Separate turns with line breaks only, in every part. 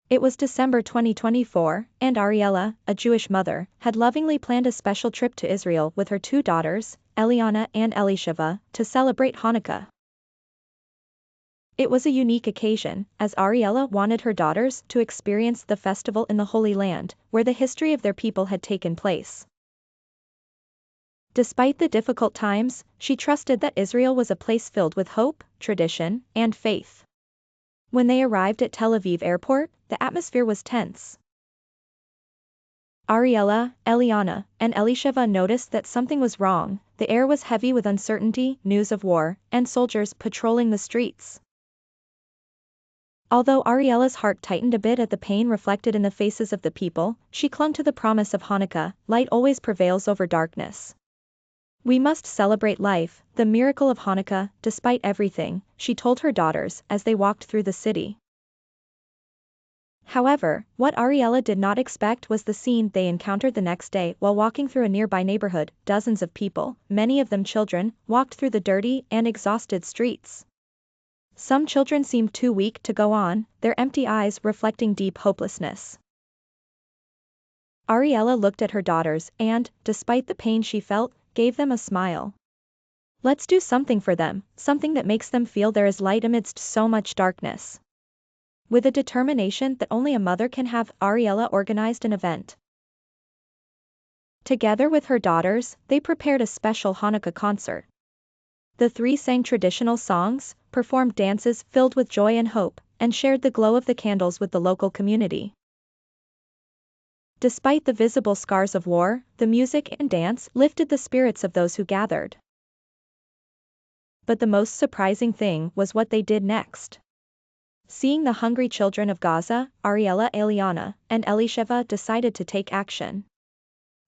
It was December 2024, and Ariella, a Jewish mother, had lovingly planned a special trip to Israel with her two daughters, Eliana and Elisheva, to celebrate Hanukkah. It was a unique occasion, as Ariella wanted her daughters to experience the festival in the Holy Land, where the history of their people had taken place. Despite the difficult times, she trusted that Israel was a place filled with hope, tradition, and faith. When they arrived at Tel Aviv airport, the atmosphere was tense. Ariella, Eliana, and Elisheva noticed that something was wrong. The air was heavy with uncertainty, news of war, and soldiers patrolling the streets. Although Ariella's heart tightened a bit at the pain reflected in the faces of the people, she clung to the promise of Hanukkah: light always prevails over darkness. We must celebrate life, the miracle of Hanukkah, despite everything, she told her daughters as they walked through the city. However, what Ariella did not expect was the scene they encountered the next day while walking through a nearby neighborhood. Dozens of people, many of them children, walked through the dirty and exhausted streets. Some children seemed too weak to go on, their empty eyes reflecting deep hopelessness. Ariella looked at her daughters and, despite the pain she felt, gave them a smile. Let's do something for them, something that makes them feel there is light amidst so much darkness. With a determination that only a mother can have, Ariella organized an event. Together with her daughters, they prepared a special Hanukkah concert. The three sang traditional songs, performed dances filled with joy and hope, and shared the glow of the candles with the local community. Despite the visible scars of war, the music and dance lifted the spirits of those who gathered. But the most surprising thing was what they did next. Seeing the hungry children of Gaza, Ariella, Eliana, and Elisheva decided to take action.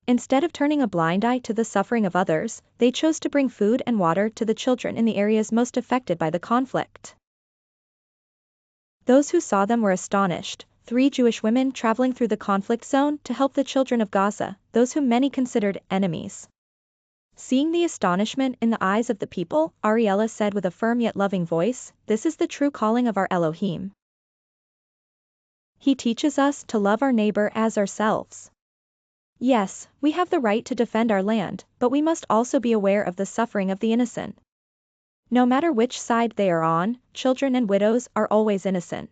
Instead of turning a blind eye to the suffering of others, they chose to bring food and water to the children in the areas most affected by the conflict. Those who saw them were astonished. 3 Jewish women traveling through the conflict zone to help the children of Gaza, those whom many considered enemies. Seeing the astonishment in the eyes of the people, Ariella said with a firm yet loving voice, "This is the true calling of our Elohim. He teaches us to love our neighbor as ourselves. Yes, we have the right to defend our land, but we must also be aware of the suffering of the innocent. No matter which side they are on, children and widows are always innocent.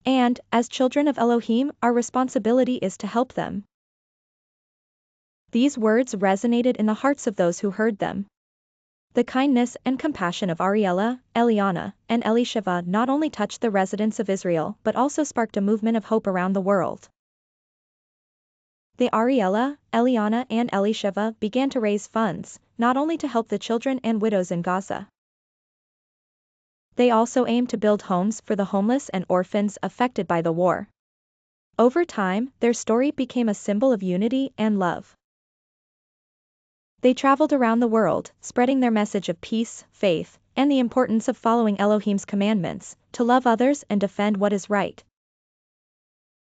And, as children of Elohim, our responsibility is to help them." These words resonated in the hearts of those who heard them. The kindness and compassion of Ariella, Eliana, and Elisheva not only touched the residents of Israel but also sparked a movement of hope around the world. The Ariella, Eliana and Elisheva began to raise funds, not only to help the children and widows in Gaza. They also aimed to build homes for the homeless and orphans affected by the war. Over time, their story became a symbol of unity and love. They traveled around the world, spreading their message of peace, faith, and the importance of following Elohim's commandments, to love others and defend what is right.